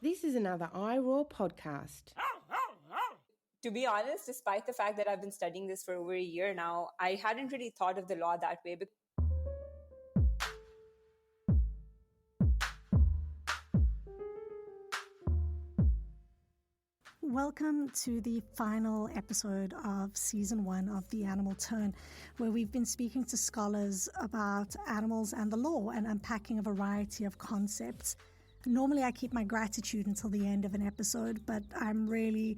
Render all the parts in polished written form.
This is another iROAR podcast. To be honest, despite the fact that I've been studying this for over a year now, I hadn't really thought of the law that way. Welcome to the final episode of Season 1 of The Animal Turn, where we've been speaking to scholars about animals and the law and unpacking a variety of concepts. Normally I keep my gratitude until the end of an episode, but I'm really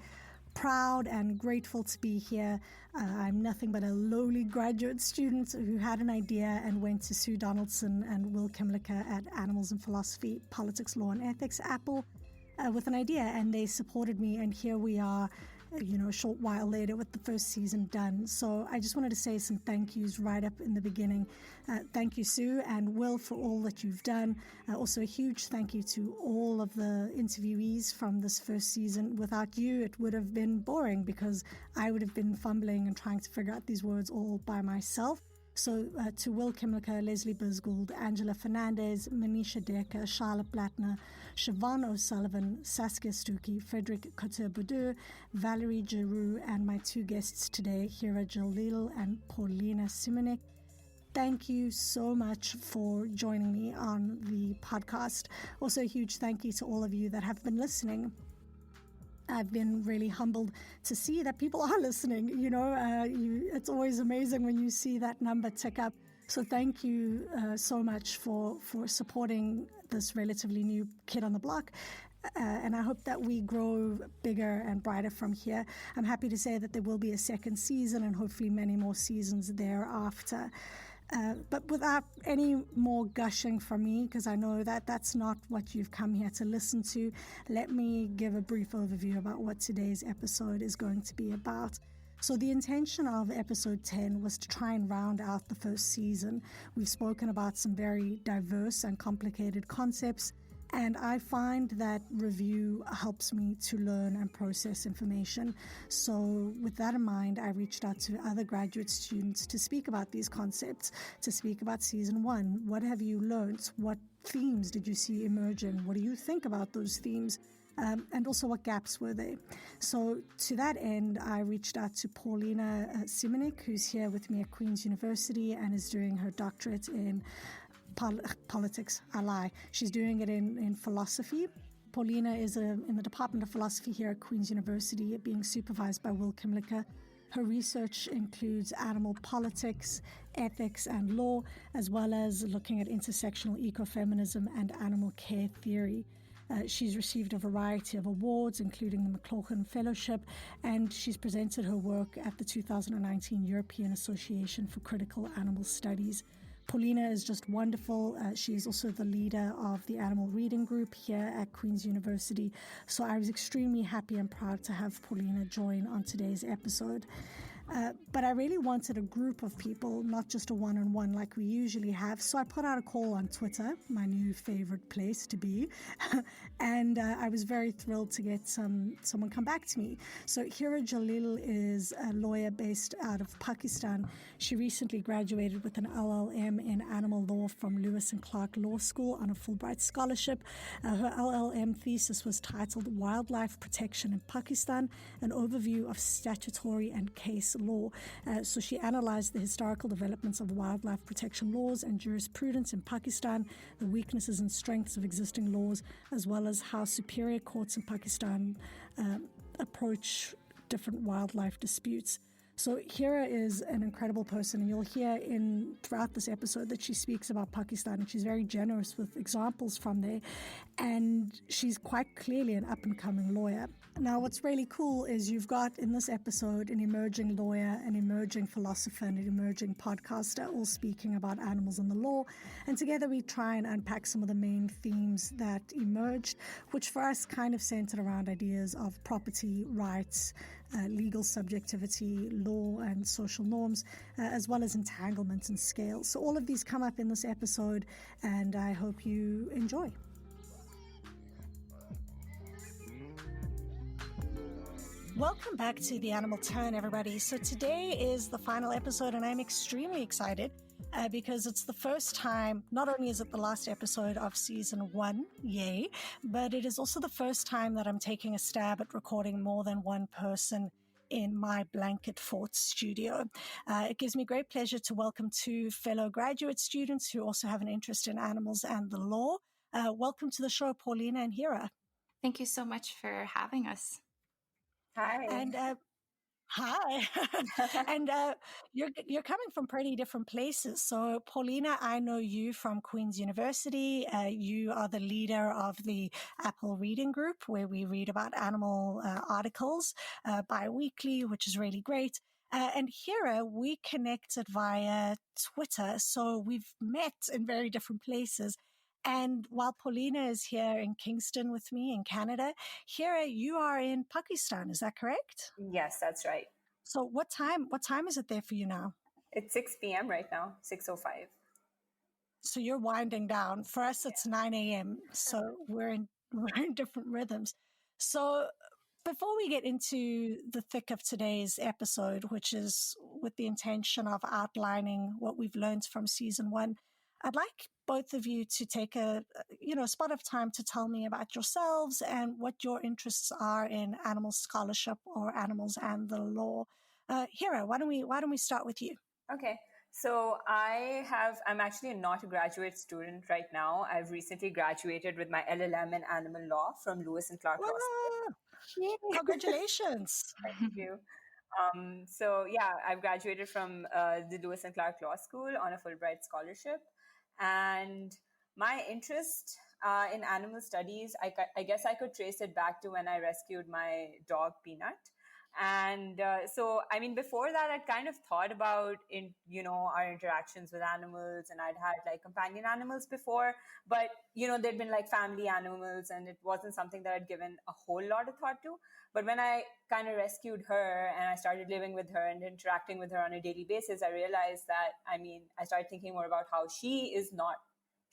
proud and grateful to be here. I'm nothing but a lowly graduate student who had an idea and went to Sue Donaldson and Will Kimlicka at Animals and Philosophy, Politics, Law and Ethics, A.P.P.L.E, with an idea, and they supported me, and here we are, a short while later with the first season done. So I just wanted to say some thank yous right up in the beginning. Thank you, Sue and Will, for all that you've done. Also a huge thank you to all of the interviewees from this first season. Without you, it would have been boring because I would have been fumbling and trying to figure out these words all by myself. So to Will Kimlicka, Leslie Bisgould, Angela Fernandez, Manisha Decker, Charlotte Blattner, Siobhan O'Sullivan, Saskia Stuckey, Frederick Cotter-Boudou, Valerie Giroux, and my two guests today, Hira Jaleel and Paulina Siemieniec. Thank you so much for joining me on the podcast. Also a huge thank you to all of you that have been listening. I've been really humbled to see that people are listening. It's always amazing when you see that number tick up. So thank you so much for supporting this relatively new kid on the block. And I hope that we grow bigger and brighter from here. I'm happy to say that there will be a second season and hopefully many more seasons thereafter. But without any more gushing from me, because I know that that's not what you've come here to listen to, let me give a brief overview about what today's episode is going to be about. So the intention of episode 10 was to try and round out the first season. We've spoken about some very diverse and complicated concepts, and I find that review helps me to learn and process information. So with that in mind, I reached out to other graduate students to speak about these concepts, to speak about season 1. What have you learned? What themes did you see emerging? What do you think about those themes? And also what gaps were there? So to that end, I reached out to Paulina Siemieniec, who's here with me at Queen's University and is doing her doctorate in politics. I lie. She's doing it in philosophy. Paulina is in the Department of Philosophy here at Queen's University, being supervised by Will Kimlicka. Her research includes animal politics, ethics, and law, as well as looking at intersectional ecofeminism and animal care theory. She's received a variety of awards, including the McLaughlin Fellowship, and she's presented her work at the 2019 European Association for Critical Animal Studies. Paulina is just wonderful. She is also the leader of the Animal Reading Group here at Queen's University. So I was extremely happy and proud to have Paulina join on today's episode. But I really wanted a group of people, not just a one-on-one like we usually have. So I put out a call on Twitter, my new favorite place to be. And I was very thrilled to get someone come back to me. So Hira Jaleel is a lawyer based out of Pakistan. She recently graduated with an LLM in animal law from Lewis and Clark Law School on a Fulbright scholarship. Her LLM thesis was titled Wildlife Protection in Pakistan, an overview of statutory and case law. So she analyzed the historical developments of wildlife protection laws and jurisprudence in Pakistan, the weaknesses and strengths of existing laws, as well as how superior courts in Pakistan approach different wildlife disputes. So Hira is an incredible person, and you'll hear throughout this episode that she speaks about Pakistan, and she's very generous with examples from there, and she's quite clearly an up-and-coming lawyer. Now, what's really cool is you've got in this episode an emerging lawyer, an emerging philosopher, and an emerging podcaster, all speaking about animals and the law, and together we try and unpack some of the main themes that emerged, which for us kind of centered around ideas of property, rights, legal subjectivity, law and social norms, as well as entanglements and scale. So all of these come up in this episode, and I hope you enjoy. Welcome back to The Animal Turn, everybody. So today is the final episode, and I'm extremely excited because it's the first time, not only is it the last episode of season 1, yay, but it is also the first time that I'm taking a stab at recording more than one person in my blanket fort studio. It gives me great pleasure to welcome two fellow graduate students who also have an interest in animals and the law. Welcome to the show, Paulina and Hira. Thank you so much for having us. Hi. And hi. And you're coming from pretty different places. So, Paulina, I know you from Queen's University. You are the leader of the A.P.P.L.E reading group, where we read about animal articles bi-weekly, which is really great. And Hira, we connected via Twitter. So we've met in very different places. And while Paulina is here in Kingston with me in Canada, Hira, you are in Pakistan. Is that correct? Yes, that's right. So what time is it there for you now? It's 6 p.m. right now, 6:05. So you're winding down. For us, it's 9 a.m. So we're in different rhythms. So before we get into the thick of today's episode, which is with the intention of outlining what we've learned from season 1, I'd like both of you to take a spot of time to tell me about yourselves and what your interests are in animal scholarship or animals and the law. Hira, why don't we start with you? Okay. So I'm actually not a graduate student right now. I've recently graduated with my LLM in animal law from Lewis and Clark Law School. Yay. Congratulations. Thank you. I've graduated from the Lewis and Clark Law School on a Fulbright scholarship. And my interest in animal studies, I guess I could trace it back to when I rescued my dog, Peanut. And before that, I'd kind of thought about, our interactions with animals, and I'd had like companion animals before, but, they'd been like family animals, and it wasn't something that I'd given a whole lot of thought to. But when I kind of rescued her and I started living with her and interacting with her on a daily basis, I realized that, I started thinking more about how she's not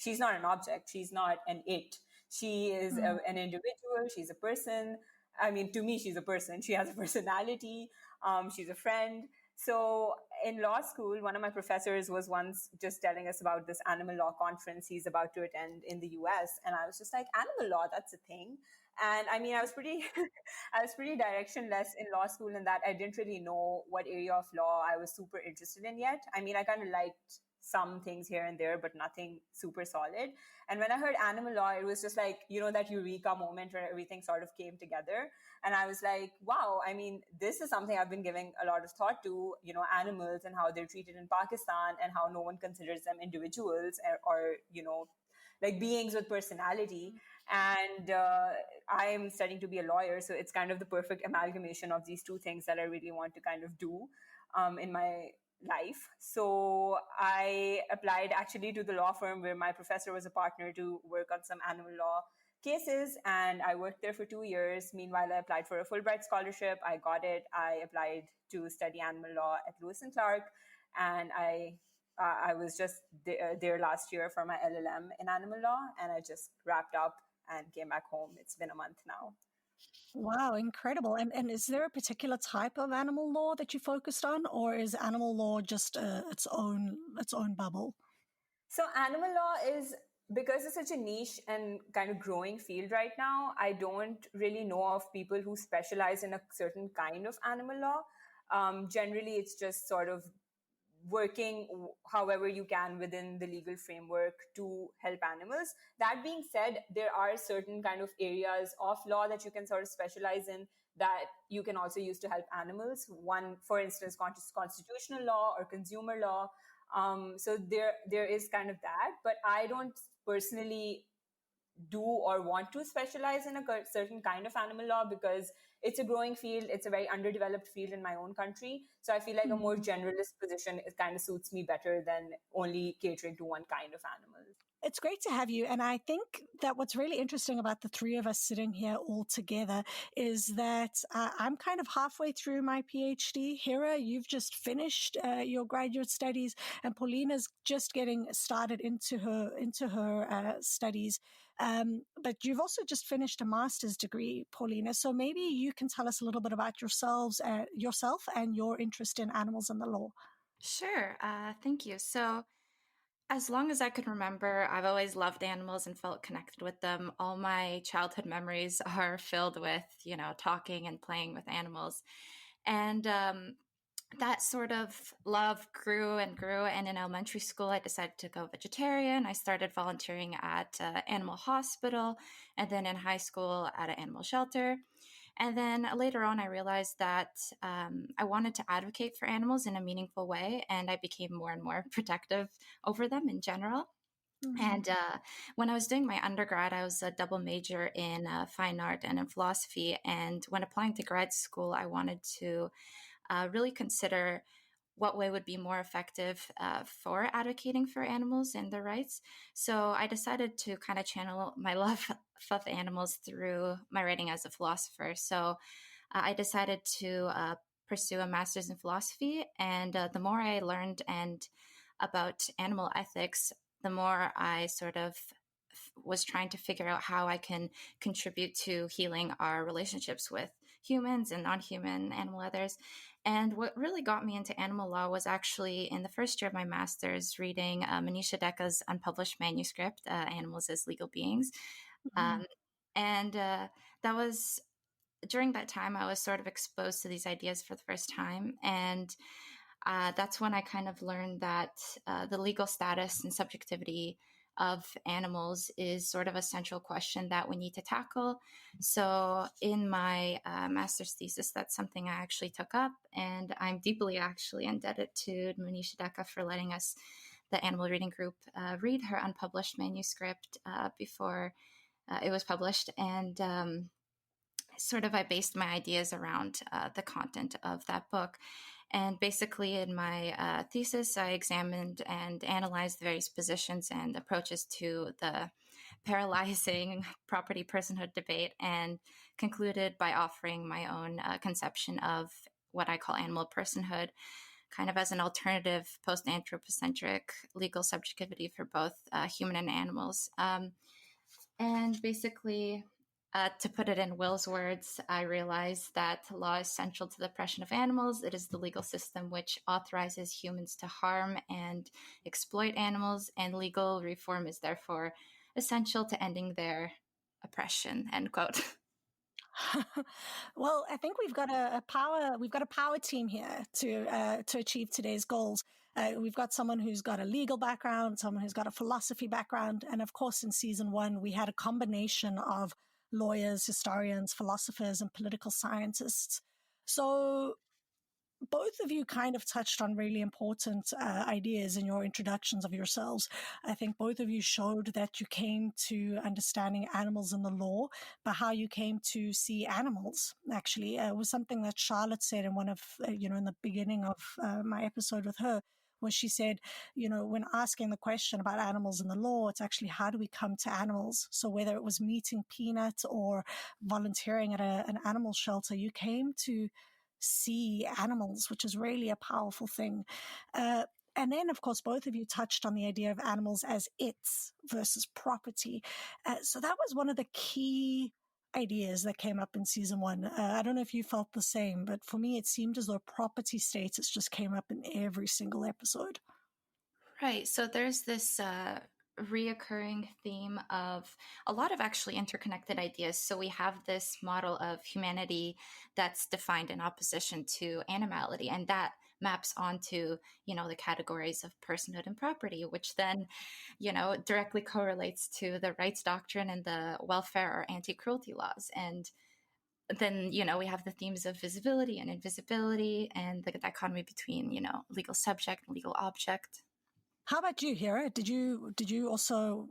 an object. She's not an it. She is an individual. She's a person. To me, she's a person. She has a personality. She's a friend. So in law school, one of my professors was once just telling us about this animal law conference he's about to attend in the US. And I was just like, animal law, that's a thing. And I was pretty, I was pretty directionless in law school in that I didn't really know what area of law I was super interested in yet. I kind of liked some things here and there, but nothing super solid. And when I heard animal law, it was just like, that eureka moment where everything sort of came together. And I was like, wow, this is something I've been giving a lot of thought to, animals and how they're treated in Pakistan and how no one considers them individuals or like beings with personality. And I'm studying to be a lawyer. So it's kind of the perfect amalgamation of these two things that I really want to kind of do in my life. So I applied actually to the law firm where my professor was a partner to work on some animal law cases, and I worked there for 2 years. Meanwhile, I applied for a Fulbright scholarship. I got it. I applied to study animal law at Lewis and Clark, and I was just there last year for my LLM in animal law, and I just wrapped up and came back home. It's been a month now. Wow, incredible. And is there a particular type of animal law that you focused on, or is animal law just its own bubble? So animal law is, because it's such a niche and kind of growing field right now, I don't really know of people who specialize in a certain kind of animal law. Generally, it's just sort of working however you can within the legal framework to help animals. That being said, there are certain kind of areas of law that you can sort of specialize in that you can also use to help animals. One, for instance, constitutional law or consumer law. So there is kind of that, but I don't personally do or want to specialize in a certain kind of animal law because it's a growing field. It's a very underdeveloped field in my own country. So I feel like a more generalist position kind of suits me better than only catering to one kind of animal. It's great to have you. And I think that what's really interesting about the three of us sitting here all together is that I'm kind of halfway through my PhD. Hira, you've just finished your graduate studies, and Paulina's just getting started into her studies. But you've also just finished a master's degree, Paulina. So maybe you can tell us a little bit about yourself and your interest in animals and the law. Sure. Thank you. So, as long as I can remember, I've always loved animals and felt connected with them. All my childhood memories are filled with, talking and playing with animals. And that sort of love grew and grew. And in elementary school, I decided to go vegetarian. I started volunteering at an animal hospital, and then in high school at an animal shelter. And then later on, I realized that I wanted to advocate for animals in a meaningful way, and I became more and more protective over them in general. Mm-hmm. And when I was doing my undergrad, I was a double major in fine art and in philosophy. And when applying to grad school, I wanted to really consider what way would be more effective for advocating for animals and their rights. So I decided to kind of channel my love of animals through my writing as a philosopher. So I decided to pursue a master's in philosophy. And the more I learned about animal ethics, the more I sort of was trying to figure out how I can contribute to healing our relationships with humans and non-human animal others. And what really got me into animal law was actually in the first year of my master's reading Manisha Dekka's unpublished manuscript, Animals as Legal Beings. Mm-hmm. And that was during that time I was sort of exposed to these ideas for the first time. And that's when I kind of learned that the legal status and subjectivity of animals is sort of a central question that we need to tackle. So in my master's thesis, that's something I actually took up, and I'm deeply actually indebted to Manisha Dekka for letting us, the animal reading group, read her unpublished manuscript before it was published. And sort of I based my ideas around the content of that book. And basically, in my thesis, I examined and analyzed the various positions and approaches to the paralyzing property personhood debate, and concluded by offering my own conception of what I call animal personhood, kind of as an alternative post anthropocentric legal subjectivity for both human and animals. And basically, to put it in Will's words, I realized that law is central to the oppression of animals. It is the legal system which authorizes humans to harm and exploit animals, and legal reform is therefore essential to ending their oppression, end quote. Well, I think we've got a power team here to achieve today's goals. We've got someone who's got a legal background, someone who's got a philosophy background, and of course, in season one, we had a combination of lawyers, historians, philosophers, and political scientists. So both of you kind of touched on really important ideas in your introductions of yourselves. I think both of you showed that you came to understanding animals in the law, but how you came to see animals actually was something that Charlotte said in one of, in the beginning of my episode with her, where she said, when asking the question about animals in the law, it's actually how do we come to animals? So whether it was meeting Peanut or volunteering at an animal shelter, you came to see animals, which is really a powerful thing. And then, of course, both of you touched on the idea of animals as its versus property. So that was one of the key ideas that came up in season one. I don't know if you felt the same, but for me, it seemed as though property status just came up in every single episode. Right. So there's this reoccurring theme of a lot of actually interconnected ideas. So we have this model of humanity that's defined in opposition to animality, and that maps onto, the categories of personhood and property, which then, directly correlates to the rights doctrine and the welfare or anti-cruelty laws. And then, we have the themes of visibility and invisibility and the dichotomy between, legal subject and legal object. How about you, Hira? Did you also,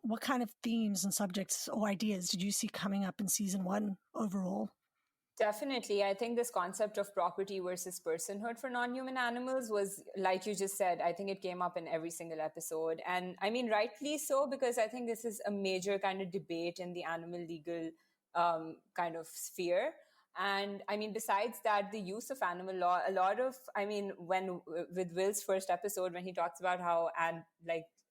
what kind of themes and subjects or ideas did you see coming up in season one overall? Definitely. I think this concept of property versus personhood for non-human animals was, like you just said, I think it came up in every single episode. And I mean, rightly so, because I think this is a major kind of debate in the animal legal kind of sphere. And I mean, besides that, the use of animal law, a lot of, I mean, when with Will's first episode, when he talks about how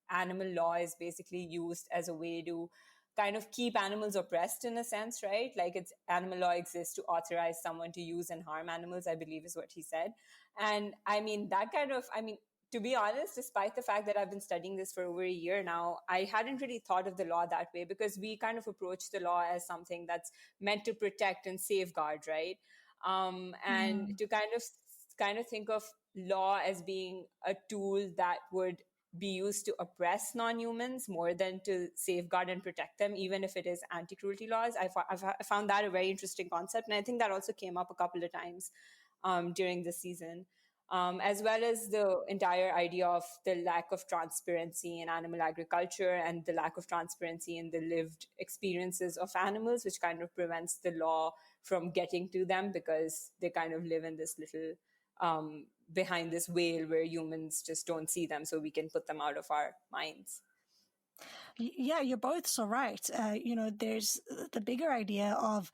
animal law is basically used as a way to kind of keep animals oppressed in a sense, right? Like it's animal law exists to authorize someone to use and harm animals, I believe is what he said. And I mean, to be honest, despite the fact that I've been studying this for over a year now, I hadn't really thought of the law that way, because we kind of approach the law as something that's meant to protect and safeguard, right? And to kind of think of law as being a tool that would be used to oppress non-humans more than to safeguard and protect them, even if it is anti-cruelty laws. I found that a very interesting concept. And I think that also came up a couple of times during this season, as well as the entire idea of the lack of transparency in animal agriculture and the lack of transparency in the lived experiences of animals, which kind of prevents the law from getting to them, because they kind of live in this little behind this veil where humans just don't see them, so we can put them out of our minds. Yeah, you're both so right. There's the bigger idea of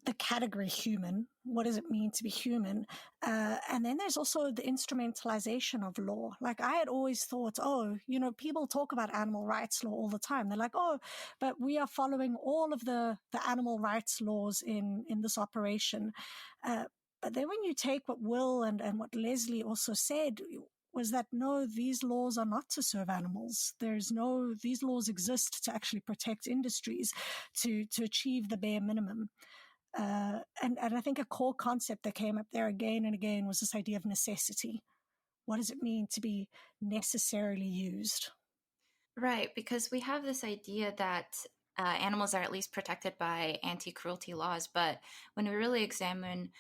the category human. What does it mean to be human? And then there's also the instrumentalization of law. Like I had always thought, people talk about animal rights law all the time. They're like, but we are following all of the animal rights laws in this operation. But then when you take what Will and what Leslie also said, was that no, these laws are not to serve animals. These laws exist to actually protect industries, to achieve the bare minimum. And I think a core concept that came up there again and again was this idea of necessity. What does it mean to be necessarily used? Right, because we have this idea that animals are at least protected by anti-cruelty laws, but when we really examine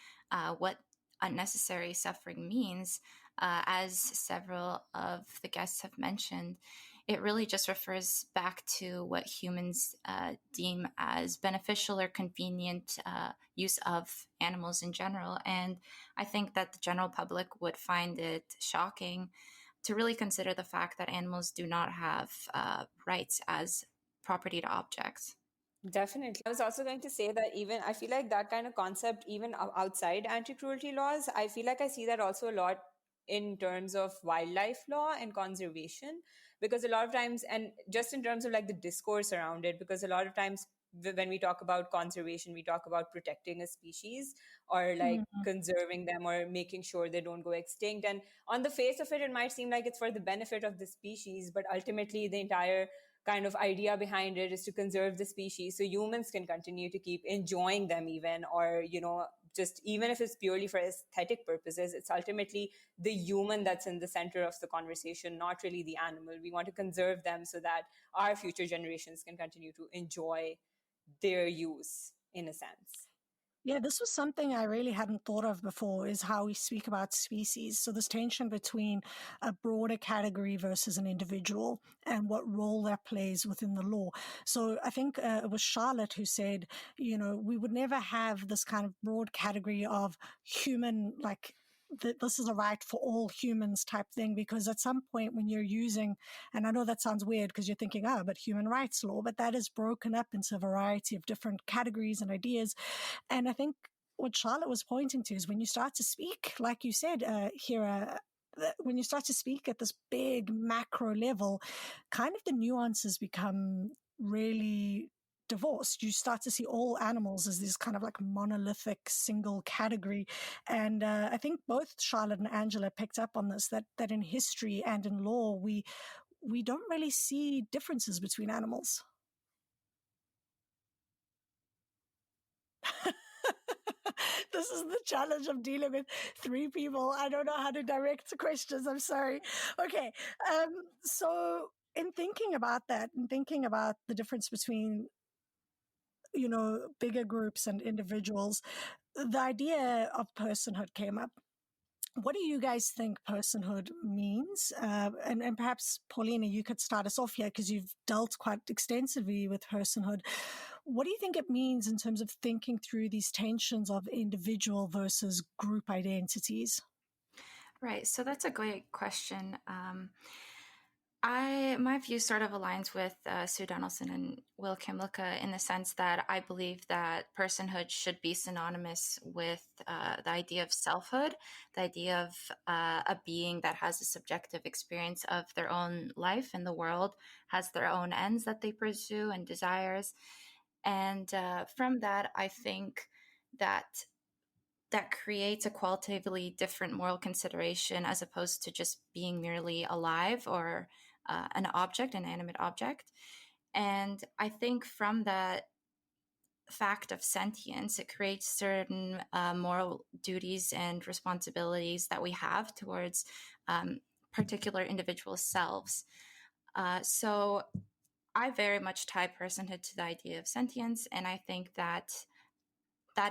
what unnecessary suffering means, as several of the guests have mentioned, it really just refers back to what humans deem as beneficial or convenient use of animals in general. And I think that the general public would find it shocking to really consider the fact that animals do not have rights as property to objects. Definitely. I was also going to say that even I feel like that kind of concept, even outside anti-cruelty laws, I feel like I see that also a lot in terms of wildlife law and conservation, because a lot of times, and just in terms of like the discourse around it, because a lot of times when we talk about conservation, we talk about protecting a species or like conserving them or making sure they don't go extinct. And on the face of it, it might seem like it's for the benefit of the species, but ultimately the entire kind of idea behind it is to conserve the species so humans can continue to keep enjoying them, even, or just even if it's purely for aesthetic purposes, it's ultimately the human that's in the center of the conversation, not really the animal. We want to conserve them so that our future generations can continue to enjoy their use, in a sense. Yeah, this was something I really hadn't thought of before, is how we speak about species. So this tension between a broader category versus an individual and what role that plays within the law. So I think it was Charlotte who said, we would never have this kind of broad category of human, like this is a right for all humans type thing, because at some point when you're using, and I know that sounds weird because you're thinking, but human rights law, but that is broken up into a variety of different categories and ideas. And I think what Charlotte was pointing to is when you start to speak, like you said, Hira, when you start to speak at this big macro level, kind of the nuances become really divorced. You start to see all animals as this kind of like monolithic single category. And I think both Charlotte and Angela picked up on this, that in history and in law, we don't really see differences between animals. This is the challenge of dealing with three people. I don't know how to direct questions. I'm sorry. Okay. So in thinking about that and thinking about the difference between, bigger groups and individuals, the idea of personhood came up. What do you guys think personhood means? And perhaps, Paulina, you could start us off here because you've dealt quite extensively with personhood. What do you think it means in terms of thinking through these tensions of individual versus group identities? Right. So that's a great question. My view sort of aligns with Sue Donaldson and Will Kimlicka in the sense that I believe that personhood should be synonymous with the idea of selfhood, the idea of a being that has a subjective experience of their own life in the world, has their own ends that they pursue and desires. And from that, I think that creates a qualitatively different moral consideration as opposed to just being merely alive or an object, an animate object. And I think from that fact of sentience, it creates certain moral duties and responsibilities that we have towards particular individual selves. So I very much tie personhood to the idea of sentience, and I think that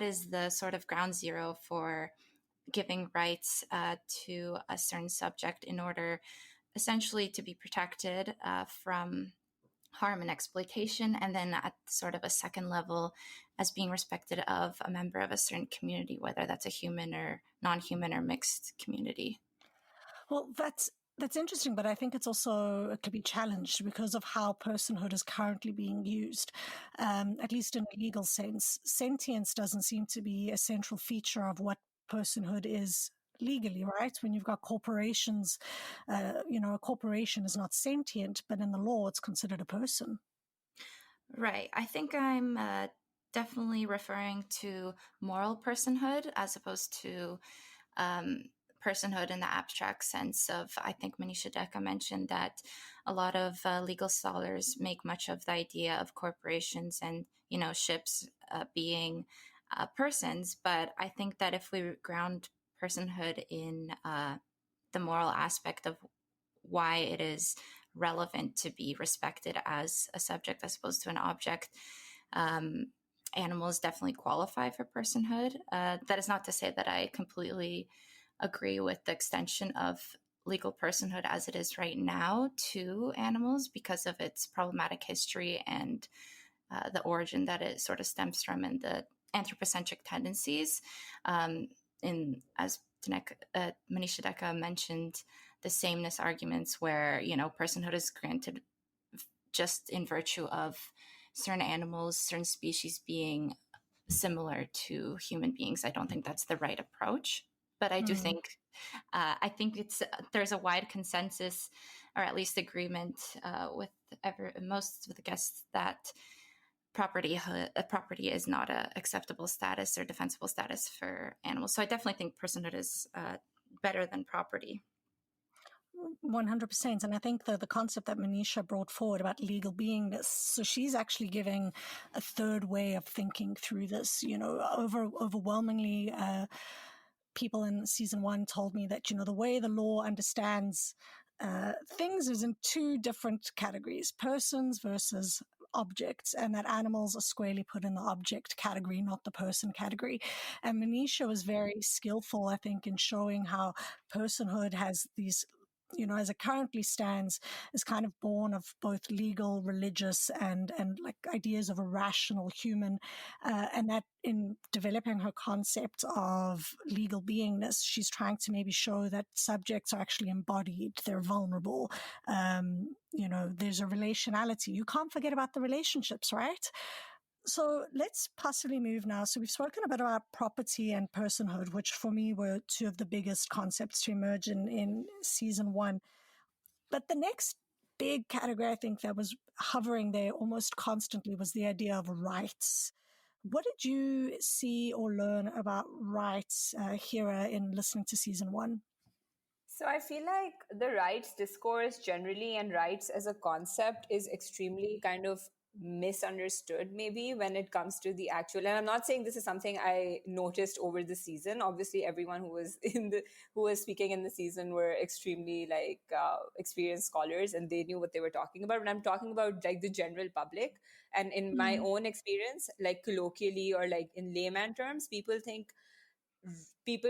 is the sort of ground zero for giving rights to a certain subject in order essentially to be protected from harm and exploitation, and then at sort of a second level as being respected of a member of a certain community, whether that's a human or non-human or mixed community. Well, that's interesting, but I think it could be challenged because of how personhood is currently being used, at least in a legal sense. Sentience doesn't seem to be a central feature of what personhood is legally, right? When you've got corporations, a corporation is not sentient, but in the law, it's considered a person. Right. I think I'm definitely referring to moral personhood as opposed to personhood in the abstract sense of, I think Manisha Deka mentioned that a lot of legal scholars make much of the idea of corporations and, ships being persons. But I think that if we ground personhood in the moral aspect of why it is relevant to be respected as a subject as opposed to an object, animals definitely qualify for personhood. That is not to say that I completely agree with the extension of legal personhood as it is right now to animals because of its problematic history and the origin that it sort of stems from and the anthropocentric tendencies. As Manisha Deka mentioned, the sameness arguments where, personhood is granted just in virtue of certain animals, certain species being similar to human beings. I don't think that's the right approach. But I do think, I think there's a wide consensus, or at least agreement with most of the guests that property is not an acceptable status or defensible status for animals. So I definitely think personhood is better than property. 100%. And I think the concept that Manisha brought forward about legal beingness, so she's actually giving a third way of thinking through this. Overwhelmingly, people in season 1 told me that, the way the law understands things is in two different categories, persons versus objects, and that animals are squarely put in the object category, not the person category. And Manisha was very skillful, I think, in showing how personhood has these, as it currently stands, is kind of born of both legal, religious, and like ideas of a rational human, and that in developing her concept of legal beingness, she's trying to maybe show that subjects are actually embodied, they're vulnerable. There's a relationality. You can't forget about the relationships, right? So let's possibly move now. So we've spoken a bit about property and personhood, which for me were two of the biggest concepts to emerge in season 1. But the next big category, I think, that was hovering there almost constantly was the idea of rights. What did you see or learn about rights, Hira, in listening to season 1? So I feel like the rights discourse generally and rights as a concept is extremely kind of misunderstood maybe when it comes to the actual, and I'm not saying this is something I noticed over the season. Obviously everyone who was speaking in the season were extremely experienced scholars and they knew what they were talking about, but I'm talking about like the general public. And in my own experience, like colloquially or like in layman terms, people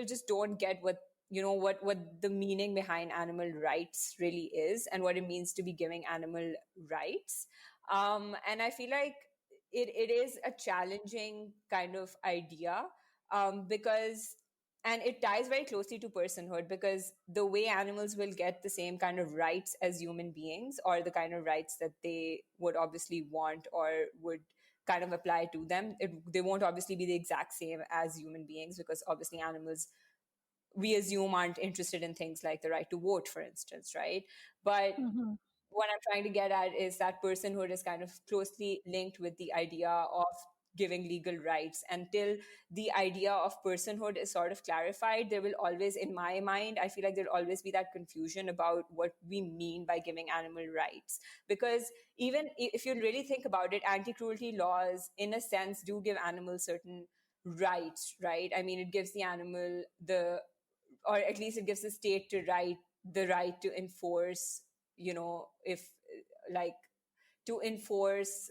just don't get what the meaning behind animal rights really is and what it means to be giving animal rights. And I feel like it is a challenging kind of idea, because and it ties very closely to personhood, because the way animals will get the same kind of rights as human beings, or the kind of rights that they would obviously want or would kind of apply to them, they won't obviously be the exact same as human beings, because obviously animals, we assume, aren't interested in things like the right to vote, for instance, right? But Mm-hmm. what I'm trying to get at is that personhood is kind of closely linked with the idea of giving legal rights. Until the idea of personhood is sort of clarified, there will always, in my mind, I feel like there'll always be that confusion about what we mean by giving animal rights. Because even if you really think about it, anti-cruelty laws, in a sense, do give animals certain rights, right? I mean, it gives the animal or at least it gives the state the right to enforce, if like to enforce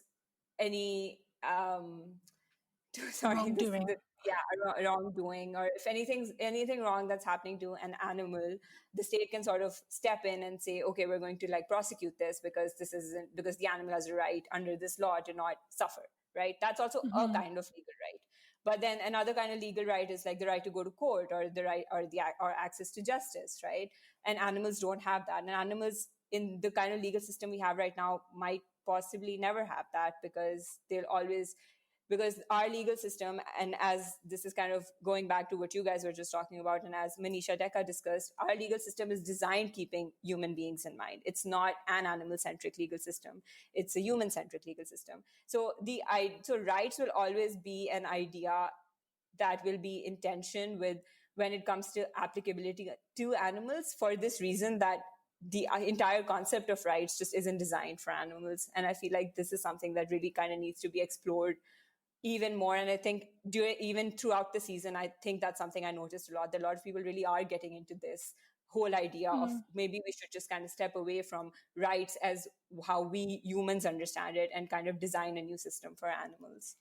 any sorry, Wrongdoing. wrongdoing, or if anything wrong that's happening to an animal, the state can sort of step in and say, okay, we're going to like prosecute this, because this isn't, because the animal has a right under this law to not suffer, right? That's also a Mm-hmm. kind of legal right. But then another kind of legal right is like the right to go to court, or the right, or access to justice, right? And animals don't have that. And animals in the kind of legal system we have right now might possibly never have that, because our legal system, and as this is kind of going back to what you guys were just talking about, and as Manisha Dekka discussed, our legal system is designed keeping human beings in mind. It's not an animal-centric legal system. It's a human-centric legal system. So so rights will always be an idea that will be in tension with when it comes to applicability to animals, for this reason that the entire concept of rights just isn't designed for animals. And I feel like this is something that really kind of needs to be explored even more. And I think even throughout the season, I think that's something I noticed a lot, that a lot of people really are getting into this whole idea of maybe we should just kind of step away from rights as how we humans understand it, and kind of design a new system for animals.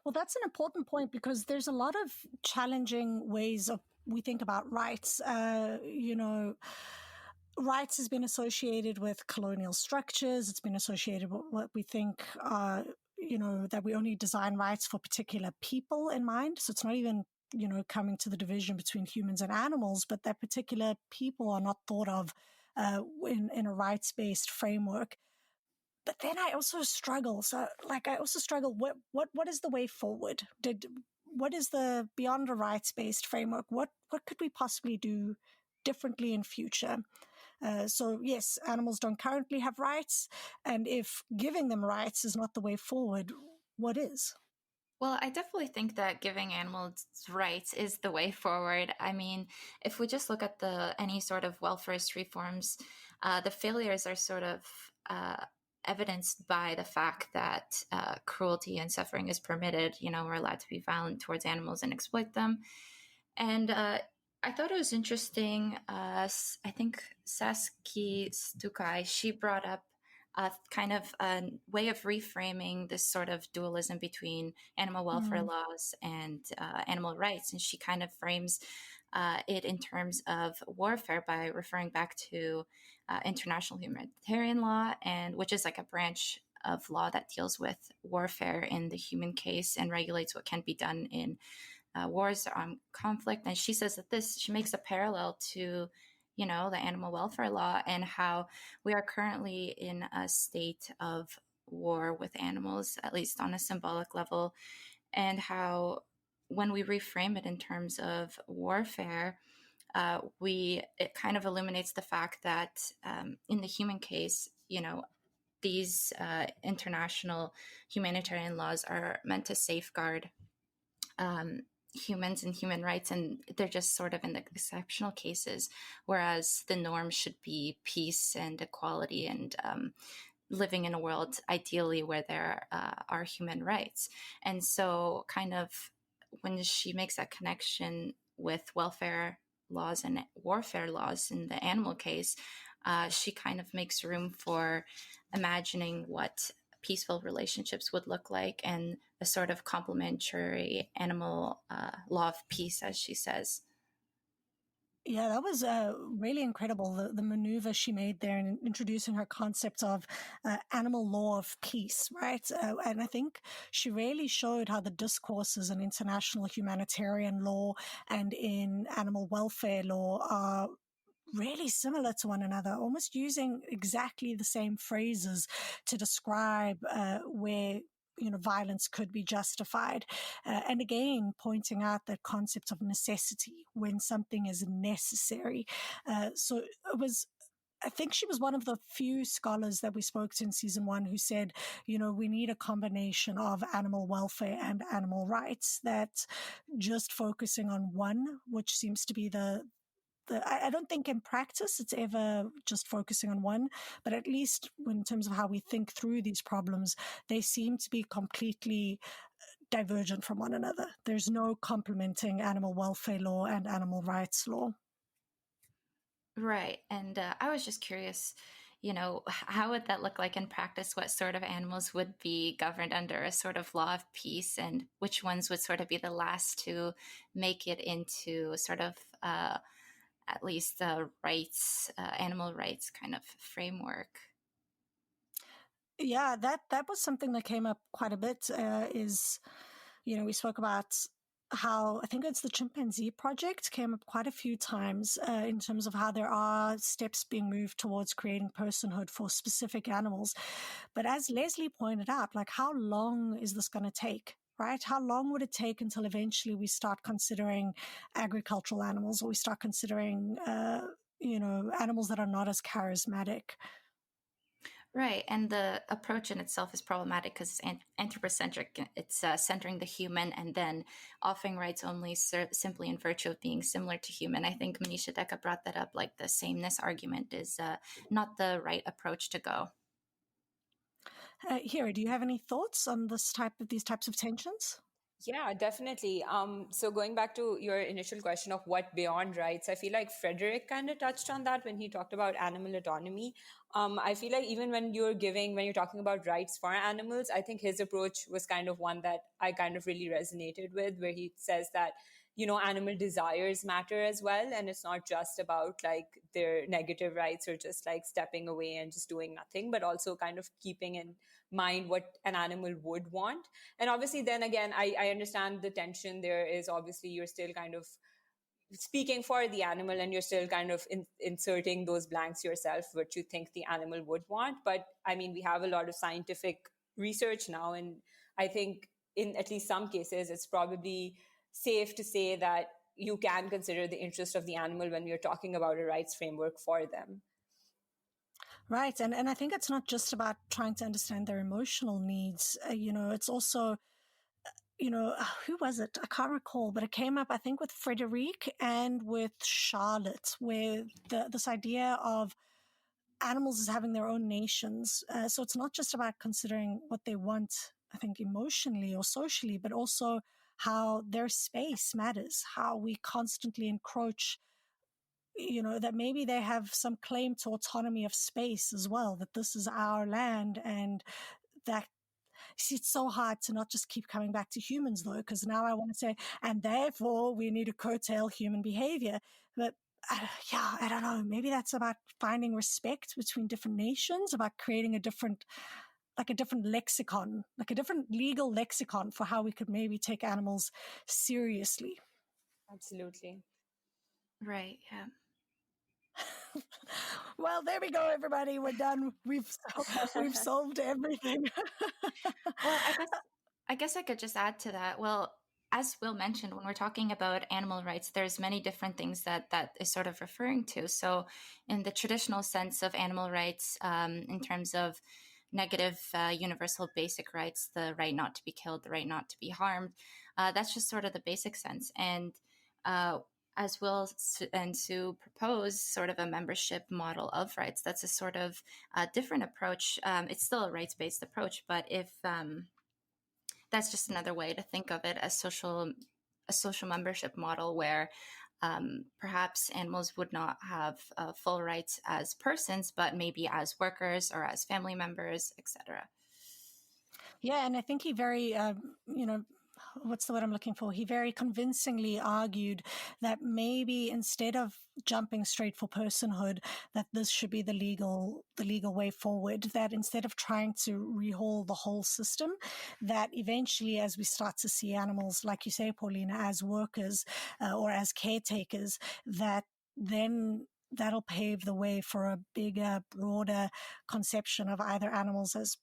Well, that's an important point, because there's a lot of challenging ways of we think about rights. Rights has been associated with colonial structures. It's been associated with what we think, that we only design rights for particular people in mind. So it's not even, coming to the division between humans and animals, but that particular people are not thought of in a rights-based framework. But then I also struggle. So, I also struggle. What is the way forward? What is the beyond a rights-based framework? What could we possibly do differently in future? So yes, animals don't currently have rights, and if giving them rights is not the way forward, what is? Well, I definitely think that giving animals rights is the way forward. I mean, if we just look at any sort of welfarist reforms, the failures are sort of evidenced by the fact that cruelty and suffering is permitted. We're allowed to be violent towards animals and exploit them. And I thought it was interesting. I think Saski Stukai, she brought up kind of a way of reframing this sort of dualism between animal welfare laws and animal rights. And she kind of frames it in terms of warfare by referring back to international humanitarian law, and which is like a branch of law that deals with warfare in the human case and regulates what can be done in wars on conflict. And she says that she makes a parallel to the animal welfare law, and how we are currently in a state of war with animals, at least on a symbolic level, and how when we reframe it in terms of warfare, it kind of illuminates the fact that in the human case, these international humanitarian laws are meant to safeguard humans and human rights, and they're just sort of in the exceptional cases, whereas the norm should be peace and equality and living in a world ideally where there are human rights. And so kind of when she makes that connection with welfare laws and warfare laws in the animal case, she kind of makes room for imagining what peaceful relationships would look like, and a sort of complementary animal law of peace, as she says. Yeah, that was really incredible, the maneuver she made there in introducing her concept of animal law of peace, right? And I think she really showed how the discourses in international humanitarian law and in animal welfare law are really similar to one another, almost using exactly the same phrases to describe where violence could be justified. And again, pointing out that concept of necessity when something is necessary. So it was, I think she was one of the few scholars that we spoke to in season 1 who said, we need a combination of animal welfare and animal rights, that just focusing on one, which seems to be I don't think in practice it's ever just focusing on one, but at least in terms of how we think through these problems, they seem to be completely divergent from one another. There's no complementing animal welfare law and animal rights law. Right. And I was just curious, how would that look like in practice? What sort of animals would be governed under a sort of law of peace, and which ones would sort of be the last to make it into sort of at least the rights, animal rights kind of framework? Yeah, that was something that came up quite a bit. We spoke about how, I think it's the Chimpanzee Project, came up quite a few times in terms of how there are steps being moved towards creating personhood for specific animals. But as Leslie pointed out, like, how long is this going to take? Right? How long would it take until eventually we start considering agricultural animals, or we start considering, animals that are not as charismatic? Right, and the approach in itself is problematic because it's anthropocentric. It's centering the human and then offering rights only simply in virtue of being similar to human. I think Manisha Deka brought that up, like the sameness argument is not the right approach to go. Hira, do you have any thoughts on these types of tensions? Yeah, definitely. So going back to your initial question of what beyond rights, I feel like Frederick kind of touched on that when he talked about animal autonomy. I feel like even when you're talking about rights for animals, I think his approach was kind of one that I kind of really resonated with, where he says that, animal desires matter as well. And it's not just about like their negative rights or just like stepping away and just doing nothing, but also kind of keeping in mind what an animal would want. And obviously, then again, I understand the tension there is obviously you're still kind of speaking for the animal and you're still kind of inserting those blanks yourself, what you think the animal would want. But I mean, we have a lot of scientific research now. And I think in at least some cases, it's probably safe to say that you can consider the interest of the animal when we're talking about a rights framework for them. Right. And I think it's not just about trying to understand their emotional needs. It's also, who was it? I can't recall, but it came up, I think, with Frederic and with Charlotte, where this idea of animals as having their own nations. So it's not just about considering what they want, I think, emotionally or socially, but also how their space matters, how we constantly encroach, that maybe they have some claim to autonomy of space as well, that this is our land. And that, see, it's so hard to not just keep coming back to humans, though, because now I want to say, and therefore we need to curtail human behavior. But I don't know. Maybe that's about finding respect between different nations, about creating a different lexicon, like a different legal lexicon for how we could maybe take animals seriously. Absolutely. Right, yeah. Well, there we go, everybody. We're done. We've solved everything. Well, I guess I could just add to that. Well, as Will mentioned, when we're talking about animal rights, there's many different things that is sort of referring to. So, in the traditional sense of animal rights, in terms of negative universal basic rights, the right not to be killed, the right not to be harmed, that's just sort of the basic sense. And as Will and Sue propose, sort of a membership model of rights, that's a sort of different approach. It's still a rights-based approach, but if that's just another way to think of it as a social membership model where perhaps animals would not have full rights as persons, but maybe as workers or as family members, etc. Yeah, and I think he very, what's the word I'm looking for? He very convincingly argued that maybe instead of jumping straight for personhood, that this should be the legal way forward, that instead of trying to rehaul the whole system, that eventually as we start to see animals, like you say, Paulina, as workers or as caretakers, that then that'll pave the way for a bigger, broader conception of either animals as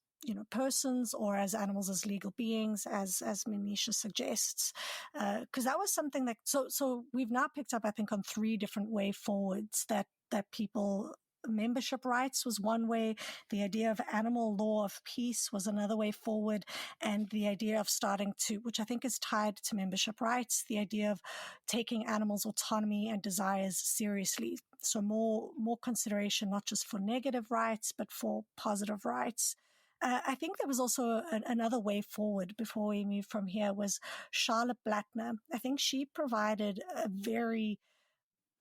persons or as animals as legal beings, as Manisha suggests, because that was something that so we've now picked up, I think, on 3 different way forwards that people. Membership rights was one way, the idea of animal law of peace was another way forward, and the idea of starting to, which I think is tied to membership rights, the idea of taking animals' autonomy and desires seriously. So more consideration, not just for negative rights, but for positive rights. I think there was also another way forward before we move from here was Charlotte Blattner. I think she provided a very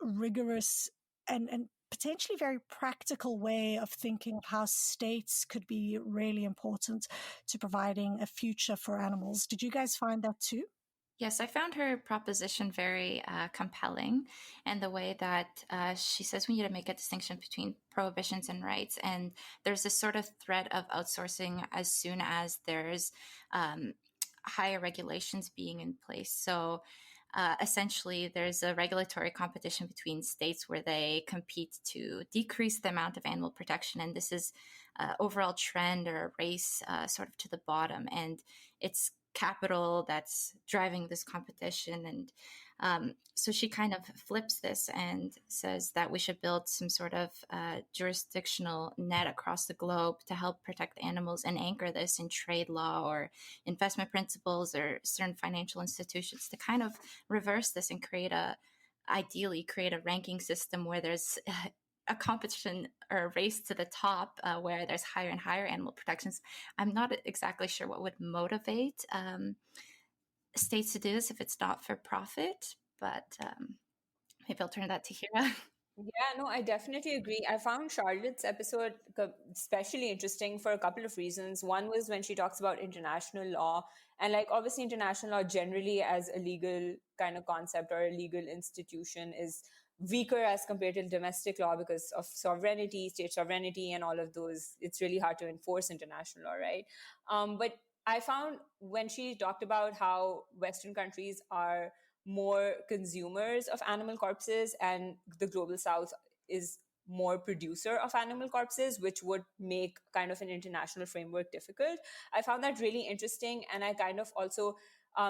rigorous and potentially very practical way of thinking of how states could be really important to providing a future for animals. Did you guys find that too? Yes, I found her proposition very compelling, and the way that she says we need to make a distinction between prohibitions and rights. And there's this sort of threat of outsourcing as soon as there's higher regulations being in place. So essentially, there's a regulatory competition between states where they compete to decrease the amount of animal protection. And this is overall trend or a race sort of to the bottom. And it's capital that's driving this competition. And so she kind of flips this and says that we should build some sort of jurisdictional net across the globe to help protect animals and anchor this in trade law or investment principles or certain financial institutions to kind of reverse this and ideally create a ranking system where there's a competition or a race to the top where there's higher and higher animal protections. I'm not exactly sure what would motivate states to do this if it's not for profit, but maybe I'll turn that to Hira. Yeah, no, I definitely agree. I found Charlotte's episode especially interesting for a couple of reasons. One was when she talks about international law, and like obviously international law generally as a legal kind of concept or a legal institution is weaker as compared to domestic law because of sovereignty, state sovereignty, and all of those. It's really hard to enforce international law, right? But I found when she talked about how Western countries are more consumers of animal corpses and the global south is more producer of animal corpses, which would make kind of an international framework difficult. I found that really interesting, and I kind of also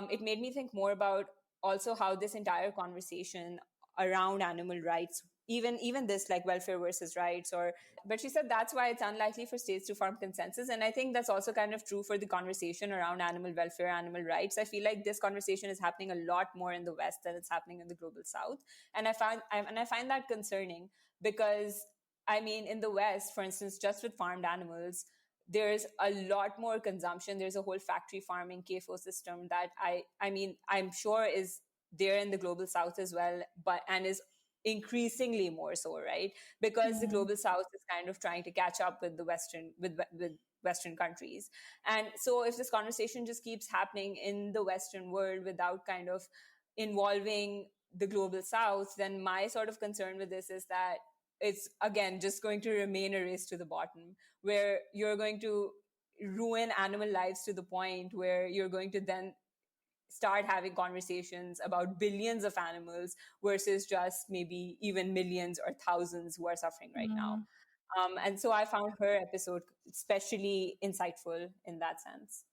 it made me think more about also how this entire conversation around animal rights, even this like welfare versus rights, or but she said that's why it's unlikely for states to form consensus. And I think that's also kind of true for the conversation around animal welfare, animal rights. I feel like this conversation is happening a lot more in the West than it's happening in the global South. And I find that concerning because I mean, in the West, for instance, just with farmed animals, there's a lot more consumption. There's a whole factory farming CAFO system that I mean, I'm sure is there in the global South as well, but and is increasingly more so, right? Because the global South is kind of trying to catch up with the Western countries. And so if this conversation just keeps happening in the Western world without kind of involving the global South, then my sort of concern with this is that it's again just going to remain a race to the bottom, where you're going to ruin animal lives to the point where you're going to then start having conversations about billions of animals versus just maybe even millions or thousands who are suffering right now. And so I found her episode especially insightful in that sense.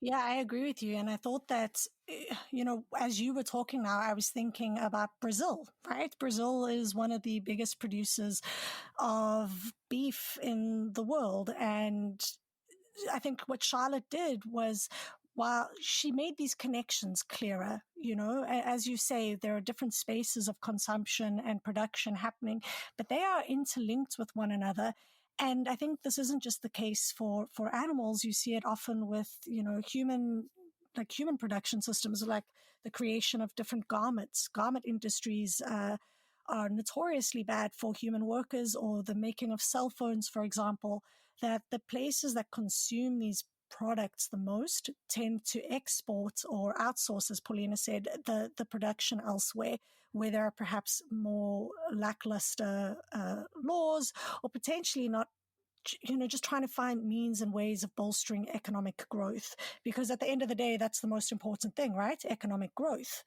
Yeah, I agree with you. And I thought that, as you were talking now, I was thinking about Brazil, right? Brazil is one of the biggest producers of beef in the world. And I think what Charlotte did was, while she made these connections clearer, as you say, there are different spaces of consumption and production happening, but they are interlinked with one another. And I think this isn't just the case for animals. You see it often with, human production systems, like the creation of different garments. Garment industries are notoriously bad for human workers, or the making of cell phones, for example, that the places that consume these products the most tend to export or outsource, as Paulina said, the production elsewhere, where there are perhaps more lackluster laws, or potentially not, just trying to find means and ways of bolstering economic growth. Because at the end of the day, that's the most important thing, right? Economic growth.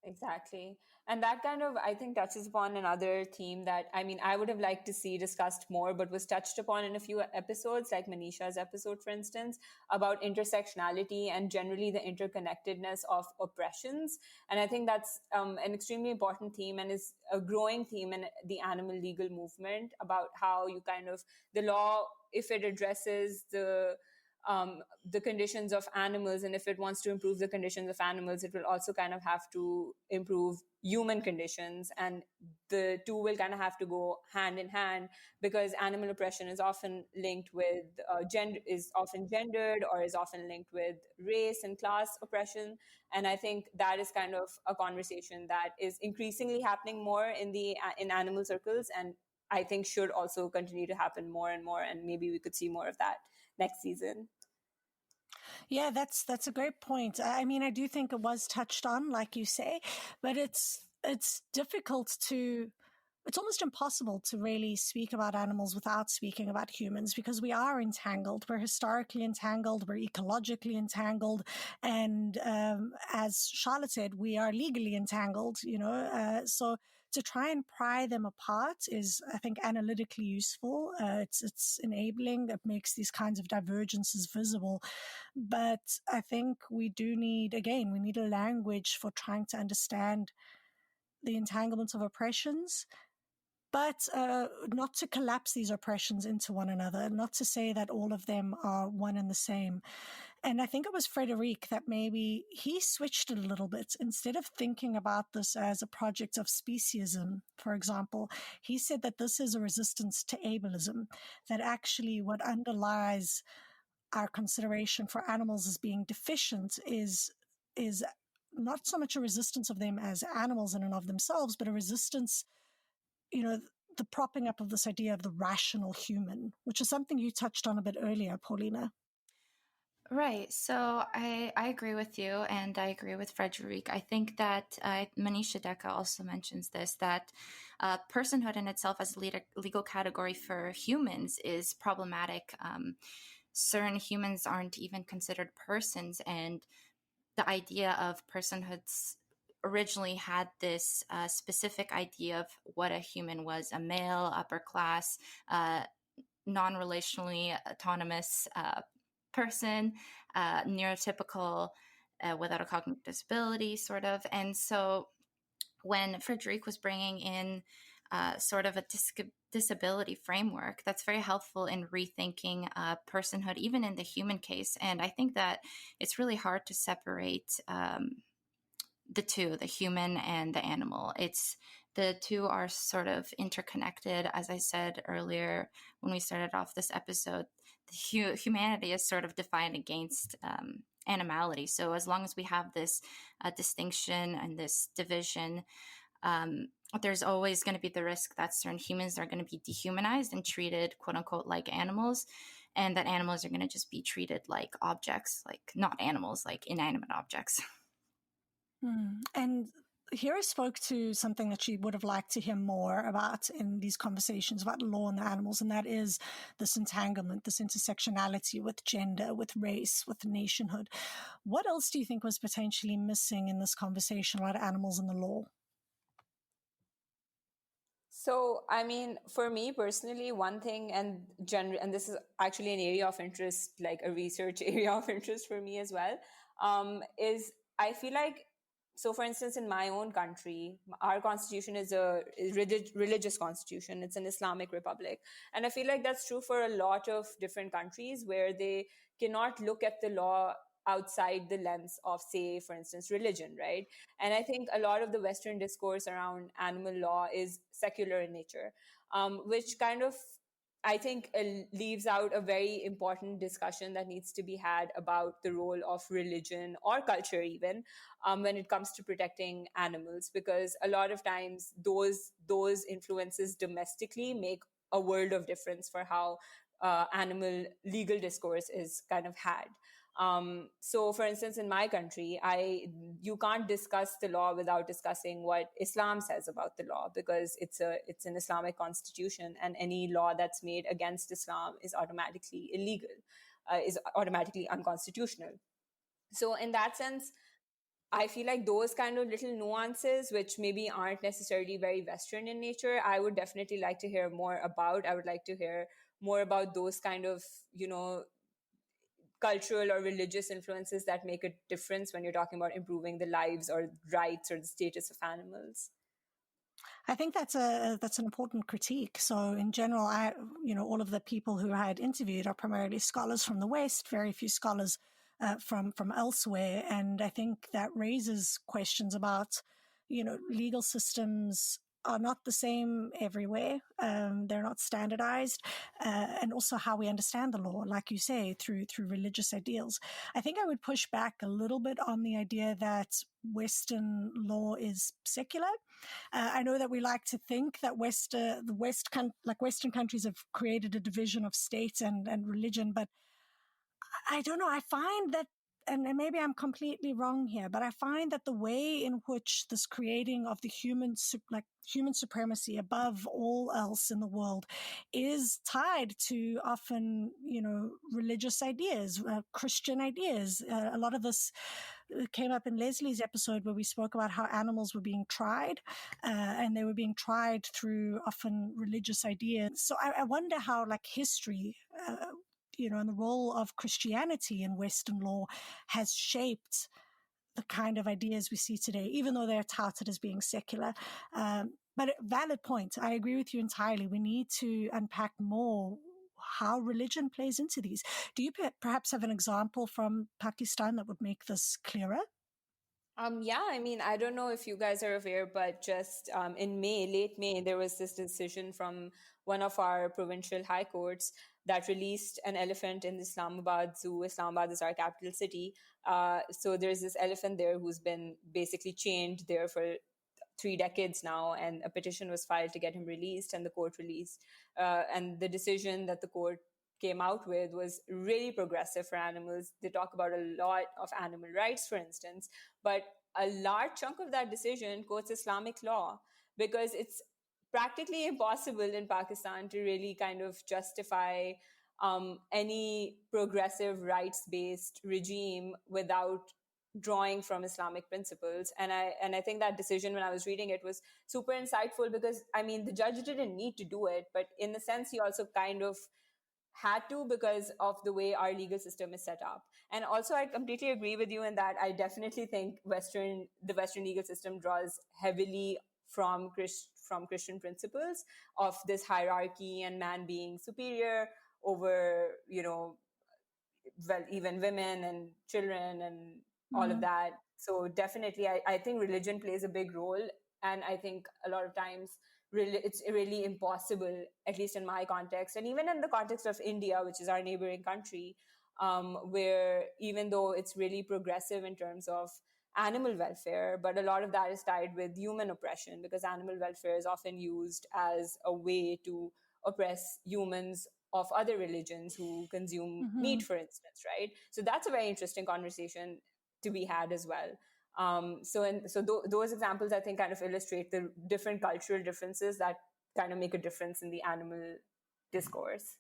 Exactly. And that kind of, I think, touches upon another theme that, I mean, I would have liked to see discussed more, but was touched upon in a few episodes, like Manisha's episode, for instance, about intersectionality and generally the interconnectedness of oppressions. And I think that's an extremely important theme and is a growing theme in the animal legal movement, about how you kind of, the law, if it addresses the conditions of animals, and if it wants to improve the conditions of animals, it will also kind of have to improve human conditions, and the two will kind of have to go hand in hand, because animal oppression is often linked with gender, is often gendered, or is often linked with race and class oppression. And I think that is kind of a conversation that is increasingly happening more in animal circles, and I think should also continue to happen more and more, and maybe we could see more of that next season. Yeah, that's a great point. I mean, I do think it was touched on, like you say, but it's difficult to, it's almost impossible to really speak about animals without speaking about humans, because we are entangled. We're historically entangled. We're ecologically entangled. And as Charlotte said, we are legally entangled, so to try and pry them apart is, I think, analytically useful. It's enabling. It makes these kinds of divergences visible. But I think we need a language for trying to understand the entanglements of oppressions, but not to collapse these oppressions into one another, not to say that all of them are one and the same. And I think it was Frederic that maybe he switched it a little bit. Instead of thinking about this as a project of speciesism, for example, he said that this is a resistance to ableism, that actually what underlies our consideration for animals as being deficient is not so much a resistance of them as animals in and of themselves, but a resistance, the propping up of this idea of the rational human, which is something you touched on a bit earlier, Paulina. Right. So I agree with you, and I agree with Frederic. I think that Manisha Deka also mentions this, that personhood in itself as a legal category for humans is problematic. Certain humans aren't even considered persons, and the idea of personhoods originally had this specific idea of what a human was: a male, upper class, non-relationally autonomous person, neurotypical, without a cognitive disability, sort of. And so when Frederic was bringing in sort of a disability framework, that's very helpful in rethinking personhood, even in the human case. And I think that it's really hard to separate the two, the human and the animal. The two are sort of interconnected. As I said earlier, when we started off this episode, humanity is sort of defined against animality. So as long as we have this distinction and this division, there's always going to be the risk that certain humans are going to be dehumanized and treated, quote unquote, like animals, and that animals are going to just be treated like objects, like not animals, like inanimate objects. And Hira spoke to something that she would have liked to hear more about in these conversations about law and the animals, and that is this entanglement, this intersectionality with gender, with race, with nationhood. What else do you think was potentially missing in this conversation about animals and the law? So, I mean, for me personally, one thing, and this is actually an area of interest, like a research area of interest for me as well, is I feel like, so for instance, in my own country, our constitution is a religious constitution. It's an Islamic republic. And I feel like that's true for a lot of different countries, where they cannot look at the law outside the lens of, say, for instance, religion, right? And I think a lot of the Western discourse around animal law is secular in nature, which kind of, I think, leaves out a very important discussion that needs to be had about the role of religion or culture, even when it comes to protecting animals, because a lot of times those influences domestically make a world of difference for how animal legal discourse is kind of had. So, for instance, in my country, you can't discuss the law without discussing what Islam says about the law, because it's an Islamic constitution, and any law that's made against Islam is automatically illegal, is automatically unconstitutional. So, in that sense, I feel like those kind of little nuances, which maybe aren't necessarily very Western in nature, I would definitely like to hear more about. I would like to hear more about those kind of, cultural or religious influences that make a difference when you're talking about improving the lives or rights or the status of animals. I think that's an important critique. So in general, all of the people who I had interviewed are primarily scholars from the West, very few scholars from elsewhere. And I think that raises questions about, legal systems are not the same everywhere. They're not standardized. And also how we understand the law, like you say, through religious ideals. I think I would push back a little bit on the idea that Western law is secular. I know that we like to think that Western countries have created a division of state and religion, but I don't know. I find that, and maybe I'm completely wrong here, but I find that the way in which this creating of the human supremacy above all else in the world is tied to often, religious ideas, Christian ideas. A lot of this came up in Leslie's episode where we spoke about how animals were being tried, and they were being tried through often religious ideas. So I wonder how, history, and the role of Christianity in Western law has shaped the kind of ideas we see today, even though they're touted as being secular. But valid point. I agree with you entirely. We need to unpack more how religion plays into these. Do you perhaps have an example from Pakistan that would make this clearer? Yeah, I mean, I don't know if you guys are aware, but just in late May, there was this decision from one of our provincial high courts that released an elephant in the Islamabad Zoo. Islamabad is our capital city. So there's this elephant there who's been basically chained there for 3 decades now, and a petition was filed to get him released, and the court released. And the decision that the court came out with was really progressive for animals. They talk about a lot of animal rights, for instance, but a large chunk of that decision quotes Islamic law, because it's practically impossible in Pakistan to really kind of justify any progressive rights-based regime without drawing from Islamic principles. And I think that decision, when I was reading it, was super insightful, because I mean, the judge didn't need to do it, but in the sense he also kind of had to, because of the way our legal system is set up. And also, I completely agree with you in that I definitely think the Western legal system draws heavily from Christian principles of this hierarchy and man being superior over, even women and children and all of that. So definitely, I think religion plays a big role. And I think a lot of times it's really impossible, at least in my context, and even in the context of India, which is our neighboring country, where even though it's really progressive in terms of animal welfare, but a lot of that is tied with human oppression, because animal welfare is often used as a way to oppress humans of other religions who consume meat, for instance, right? So that's a very interesting conversation to be had as well. Those examples, I think, kind of illustrate the different cultural differences that kind of make a difference in the animal discourse.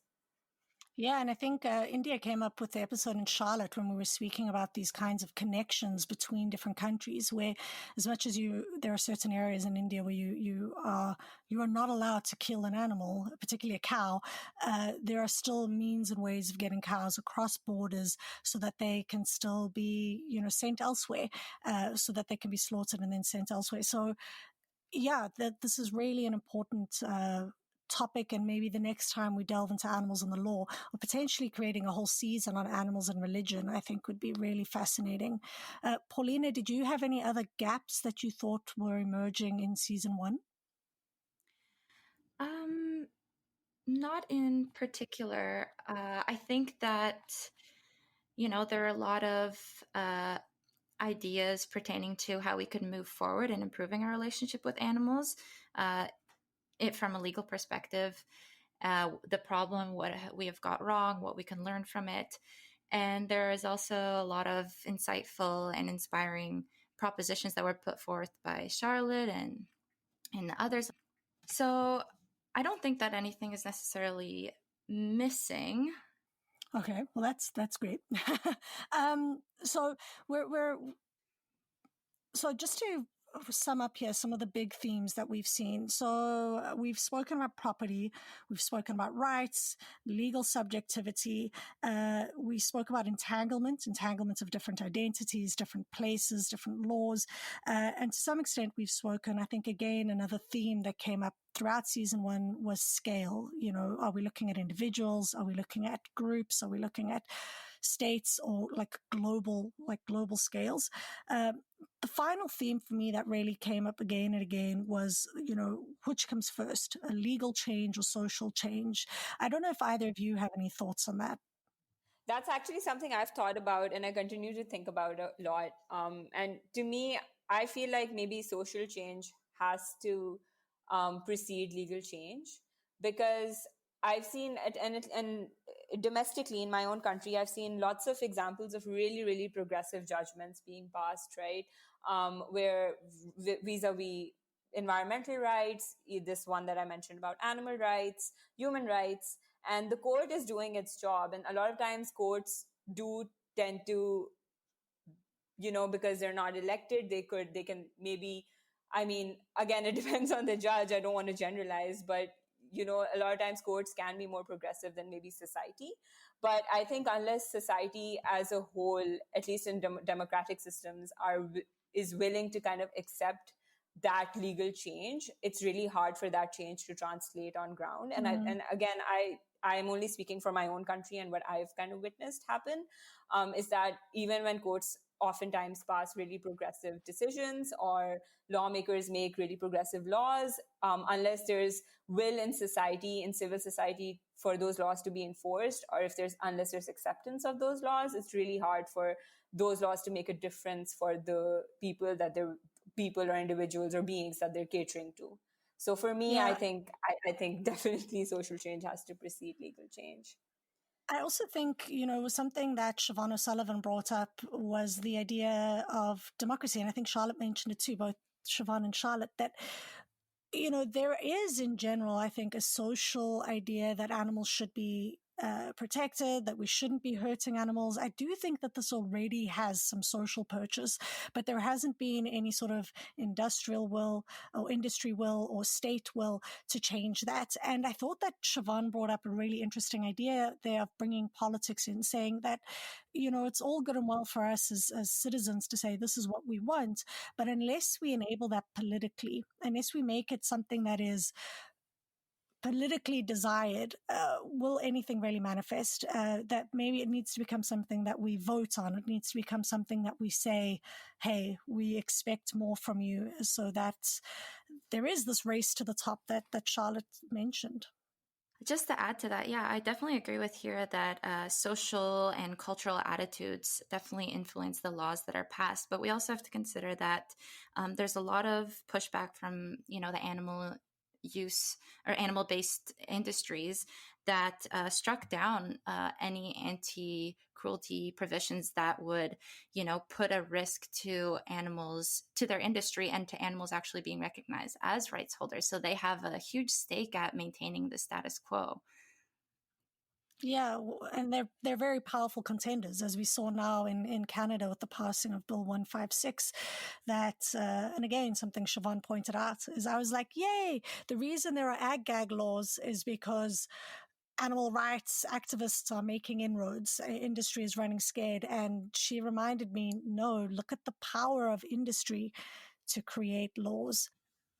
Yeah, and I think India came up with the episode in Charlotte when we were speaking about these kinds of connections between different countries, where as much as there are certain areas in India where you are not allowed to kill an animal, particularly a cow. There are still means and ways of getting cows across borders so that they can still be, sent elsewhere, so that they can be slaughtered and then sent elsewhere. So yeah, this is really an important topic, and maybe the next time we delve into animals and the law, or potentially creating a whole season on animals and religion, I think would be really fascinating. Paulina, did you have any other gaps that you thought were emerging in season 1? Not in particular. I think that, there are a lot of ideas pertaining to how we could move forward in improving our relationship with animals, from a legal perspective. the problem, what we have got wrong, what we can learn from it. And there is also a lot of insightful and inspiring propositions that were put forth by Charlotte and others. So I don't think that anything is necessarily missing. Okay, well that's great. So so just to sum up here some of the big themes that we've seen. So we've spoken about property, we've spoken about rights, legal subjectivity. We spoke about entanglements of different identities, different places, different laws. And to some extent, we've spoken, I think, again, another theme that came up throughout season one was scale. You know, are we looking at individuals? Are we looking at groups? Are we looking at states or like global scales? The final theme for me that really came up again and again was, you know, which comes first, a legal change or social change? I don't know if either of you have any thoughts on that. That's actually something I've thought about and I continue to think about a lot. And to me, I feel like maybe social change has to precede legal change, because I've seen it, and domestically in my own country, I've seen lots of examples of really, really progressive judgments being passed, right? Where vis-a-vis environmental rights, this one that I mentioned about animal rights, human rights, and the court is doing its job. And a lot of times courts do tend to, you know, because they're not elected, they can maybe, I mean, again, it depends on the judge, I don't want to generalize, but you know, a lot of times courts can be more progressive than maybe society. But I think unless society as a whole, at least in democratic systems, is willing to kind of accept that legal change, it's really hard for that change to translate on ground. And and again, I am only speaking for my own country, and what I've kind of witnessed happen is that even when courts oftentimes pass really progressive decisions or lawmakers make really progressive laws, unless there's will in society, in civil society, for those laws to be enforced, or unless there's acceptance of those laws, it's really hard for those laws to make a difference for the people or individuals or beings that they're catering to. So for me, Yeah. I think definitely social change has to precede legal change. I also think, you know, something that Siobhan O'Sullivan brought up was the idea of democracy. And I think Charlotte mentioned it too, both Siobhan and Charlotte, that, you know, there is in general, I think, a social idea that animals should be protected, that we shouldn't be hurting animals. I do think that this already has some social purchase, but there hasn't been any sort of industrial will or industry will or state will to change that. And I thought that Siobhan brought up a really interesting idea there of bringing politics in, saying that, you know, it's all good and well for us as citizens to say this is what we want, but unless we enable that politically, unless we make it something that is politically desired, will anything really manifest? That maybe it needs to become something that we vote on. It needs to become something that we say, hey, we expect more from you, so that there is this race to the top that Charlotte mentioned. Just to add to that, yeah, I definitely agree with Hira that social and cultural attitudes definitely influence the laws that are passed. But we also have to consider that there's a lot of pushback from, you know, the animal use or animal-based industries that struck down any anti-cruelty provisions that would, you know, put a risk to animals, to their industry, and to animals actually being recognized as rights holders. So they have a huge stake at maintaining the status quo. Yeah, and they're very powerful contenders, as we saw now in Canada with the passing of Bill 156. That and again, something Siobhan pointed out is, I was like, yay! The reason there are ag-gag laws is because animal rights activists are making inroads. Industry is running scared, and she reminded me, no, look at the power of industry to create laws.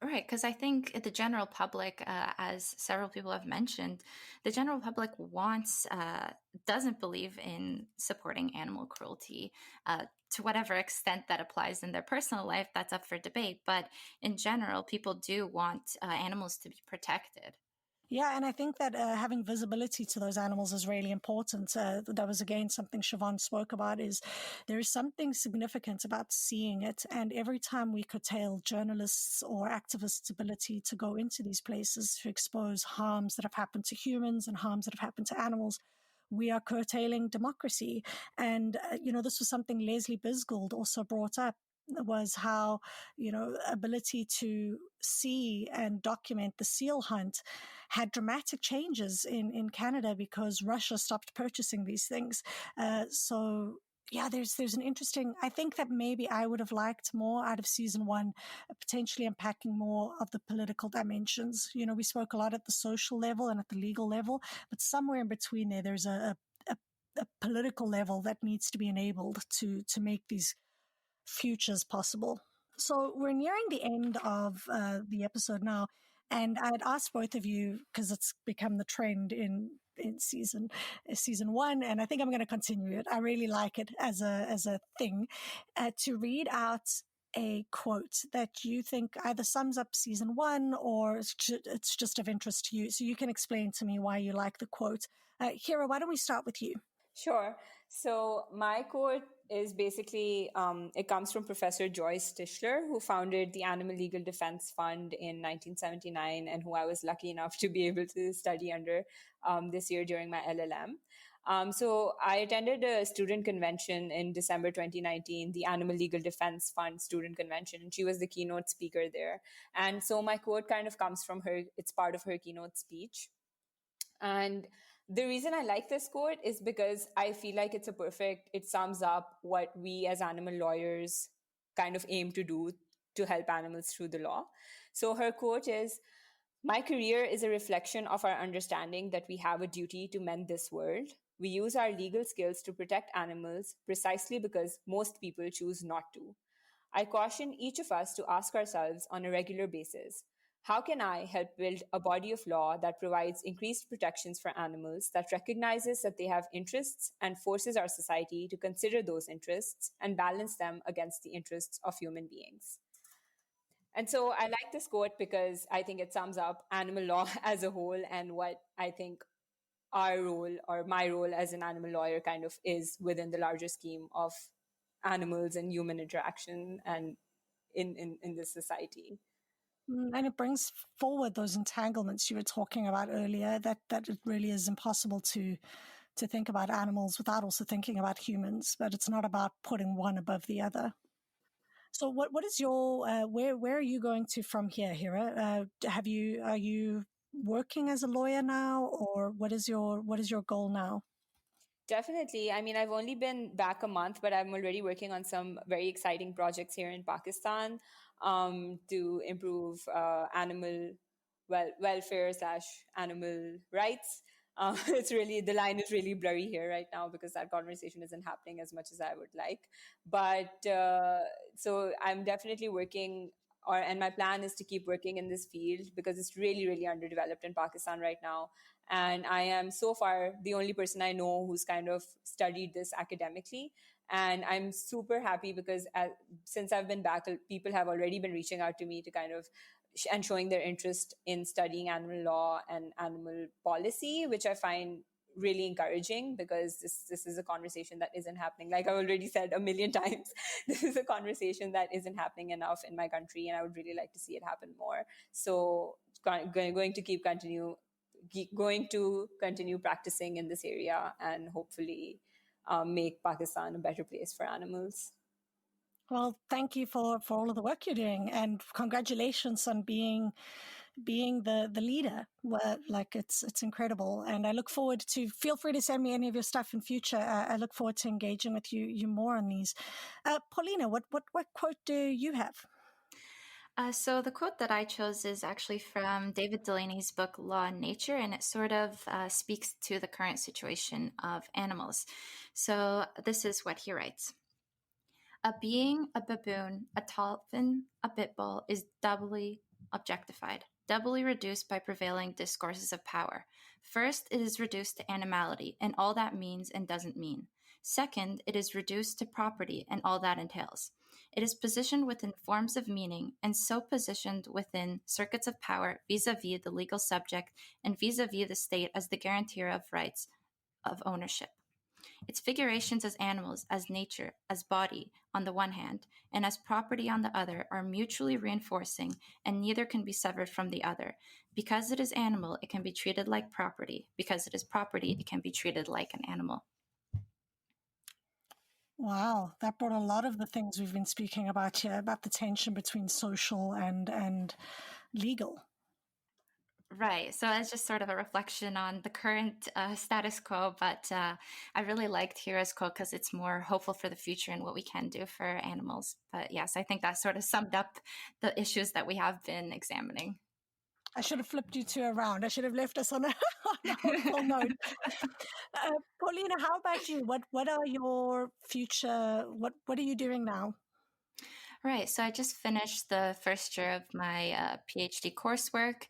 Right, because I think the general public, as several people have mentioned, the general public doesn't believe in supporting animal cruelty. To whatever extent that applies in their personal life, that's up for debate. But in general, people do want animals to be protected. Yeah, and I think that having visibility to those animals is really important. That was, again, something Siobhan spoke about, is there is something significant about seeing it. And every time we curtail journalists or activists' ability to go into these places to expose harms that have happened to humans and harms that have happened to animals, we are curtailing democracy. And, this was something Leslie Bisgold also brought up, was how, ability to see and document the seal hunt had dramatic changes in Canada because Russia stopped purchasing these things. So yeah, there's an interesting, I think that maybe I would have liked more out of season one, potentially unpacking more of the political dimensions. We spoke a lot at the social level and at the legal level, but somewhere in between there's a political level that needs to be enabled to make these futures possible. So we're nearing the end of the episode now, and I'd asked both of you, because it's become the trend in season one, and I think I'm going to continue it. I really like it as a thing, to read out a quote that you think either sums up season one or it's just of interest to you. So you can explain to me why you like the quote. Hira, why don't we start with you? Sure. So my quote is basically, it comes from Professor Joyce Tischler, who founded the Animal Legal Defense Fund in 1979 and who I was lucky enough to be able to study under this year during my LLM. So I attended a student convention in December 2019, the Animal Legal Defense Fund student convention, and she was the keynote speaker there. And so my quote kind of comes from her. It's part of her keynote speech. And the reason I like this quote is because I feel like it sums up what we as animal lawyers kind of aim to do to help animals through the law. So her quote is, "My career is a reflection of our understanding that we have a duty to mend this world. We use our legal skills to protect animals precisely because most people choose not to. I caution each of us to ask ourselves on a regular basis, how can I help build a body of law that provides increased protections for animals, that recognizes that they have interests and forces our society to consider those interests and balance them against the interests of human beings?" And so I like this quote because I think it sums up animal law as a whole and what I think our role or my role as an animal lawyer kind of is within the larger scheme of animals and human interaction and in this society. And it brings forward those entanglements you were talking about earlier, that it really is impossible to think about animals without also thinking about humans, but it's not about putting one above the other. So what is your, where are you going to from here, Hira? Are you working as a lawyer now, or what is your goal now? Definitely. I mean, I've only been back a month, but I'm already working on some very exciting projects here in Pakistan to improve animal welfare / animal rights. It's really, the line is really blurry here right now because that conversation isn't happening as much as I would like. But so I'm definitely working, and my plan is to keep working in this field because it's really, really underdeveloped in Pakistan right now. And I am so far the only person I know who's kind of studied this academically. And I'm super happy because since I've been back, people have already been reaching out to me to kind of and showing their interest in studying animal law and animal policy, which I find really encouraging because this is a conversation that isn't happening. Like I've already said a million times, this is a conversation that isn't happening enough in my country, and I would really like to see it happen more. So going to continue practicing in this area and hopefully make Pakistan a better place for animals. Well, thank you for all of the work you're doing, and congratulations on being the leader. Like it's incredible, and I look forward to. Feel free to send me any of your stuff in future. I look forward to engaging with you more on these. Paulina, what quote do you have? So the quote that I chose is actually from David Delaney's book Law and Nature, and it sort of speaks to the current situation of animals. So this is what he writes. A being, a baboon, a dolphin, a Pit-Bull is doubly objectified, doubly reduced by prevailing discourses of power. First, it is reduced to animality and all that means and doesn't mean. Second, it is reduced to property and all that entails. It is positioned within forms of meaning, and so positioned within circuits of power vis-a-vis the legal subject and vis-a-vis the state as the guarantor of rights of ownership. Its figurations as animals, as nature, as body on the one hand, and as property on the other are mutually reinforcing, and neither can be severed from the other. Because it is animal, it can be treated like property. Because it is property, it can be treated like an animal. Wow, that brought a lot of the things we've been speaking about here, about the tension between social and legal. Right. So it's just sort of a reflection on the current status quo, but I really liked Hira's quote because it's more hopeful for the future and what we can do for animals. But yes, I think that sort of summed up the issues that we have been examining. I should have flipped you two around. I should have left us on a hopeful note. Paulina, how about you? What are your future? What are you doing now? Right. So I just finished the first year of my PhD coursework,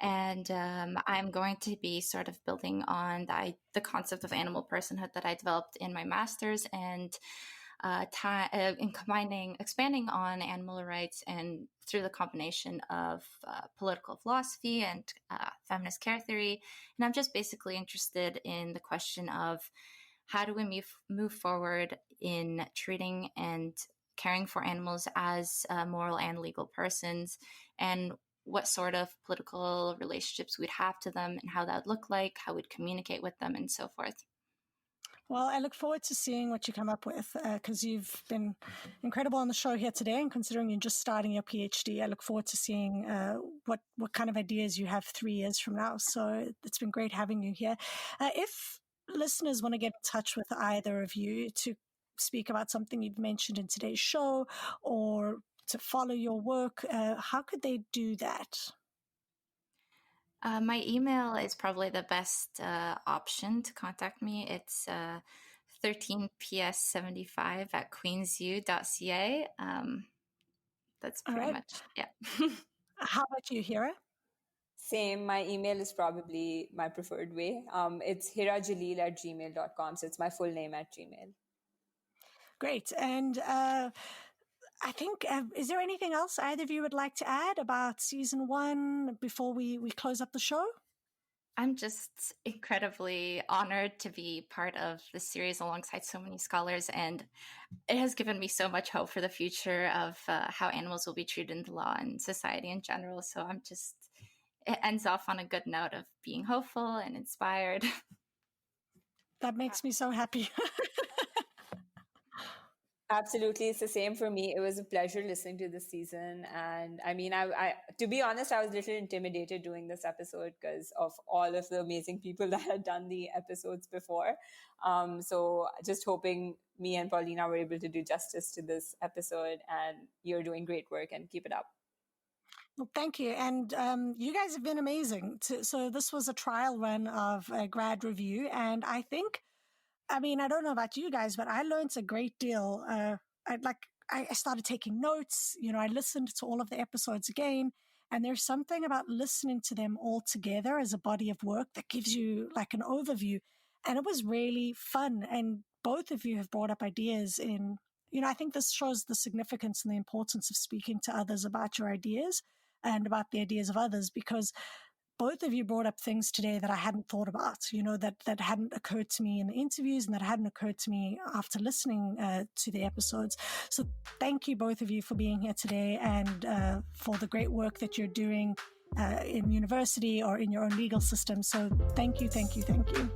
and I'm going to be sort of building on the concept of animal personhood that I developed in my master's, and expanding on animal rights and through the combination of political philosophy and feminist care theory. And I'm just basically interested in the question of how do we move forward in treating and caring for animals as moral and legal persons, and what sort of political relationships we'd have to them and how that would look like, how we'd communicate with them, and so forth. Well, I look forward to seeing what you come up with because you've been incredible on the show here today. And considering you're just starting your PhD, I look forward to seeing what kind of ideas you have 3 years from now. So it's been great having you here. If listeners want to get in touch with either of you to speak about something you've mentioned in today's show or to follow your work, how could they do that? My email is probably the best option to contact me. It's 13ps75 at queensu.ca. That's pretty much, yeah. How about you, Hira? Same. My email is probably my preferred way. It's Hira Jaleel at gmail.com. So it's my full name at Gmail. Great. And I think, is there anything else either of you would like to add about season 1 before we close up the show? I'm just incredibly honored to be part of the series alongside so many scholars, and it has given me so much hope for the future of how animals will be treated in the law and society in general. So it ends off on a good note of being hopeful and inspired. That makes me so happy. Absolutely. It's the same for me. It was a pleasure listening to this season. And I mean, I to be honest, I was a little intimidated doing this episode because of all of the amazing people that had done the episodes before. So just hoping me and Paulina were able to do justice to this episode, and you're doing great work and keep it up. Well, thank you. And you guys have been amazing. So this was a trial run of a grad review. And I think, I mean, I don't know about you guys, but I learned a great deal. I started taking notes. I listened to all of the episodes again. And there's something about listening to them all together as a body of work that gives you like an overview. And it was really fun. And both of you have brought up ideas in, I think this shows the significance and the importance of speaking to others about your ideas and about the ideas of others, because both of you brought up things today that I hadn't thought about, that hadn't occurred to me in the interviews and that hadn't occurred to me after listening to the episodes. So thank you, both of you, for being here today and for the great work that you're doing in university or in your own legal system. So thank you, thank you, thank you.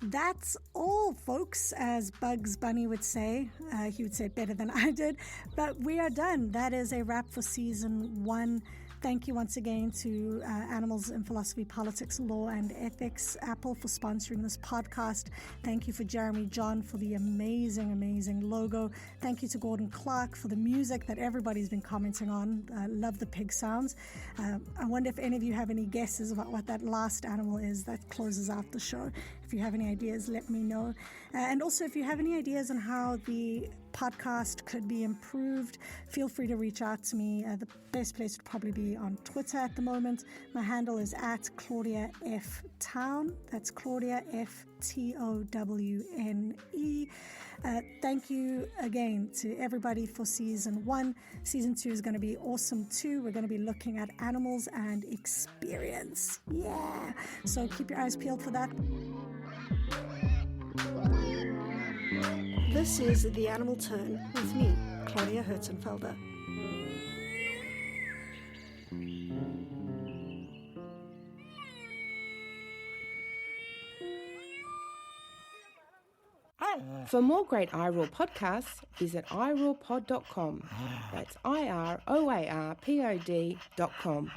That's all, folks, as Bugs Bunny would say. He would say it better than I did. But we are done. That is a wrap for season 1. Thank you once again to Animals in Philosophy, Politics, Law, and Ethics, Apple, for sponsoring this podcast. Thank you for Jeremy John for the amazing, amazing logo. Thank you to Gordon Clark for the music that everybody's been commenting on. Love the pig sounds. I wonder if any of you have any guesses about what that last animal is that closes out the show. If you have any ideas, let me know. And also, if you have any ideas on how the podcast could be improved, feel free to reach out to me. The best place would probably be on Twitter at the moment. My handle is at Claudia F. Town. That's Claudia F. Thank you again to everybody for season 1. Season 2 is going to be awesome too. We're going to be looking at animals and experience. Yeah. So keep your eyes peeled for that. This is The Animal Turn with me, Claudia Herzenfelder. For more great iROAR podcasts, visit iROARpod.com. That's iROARpod.com.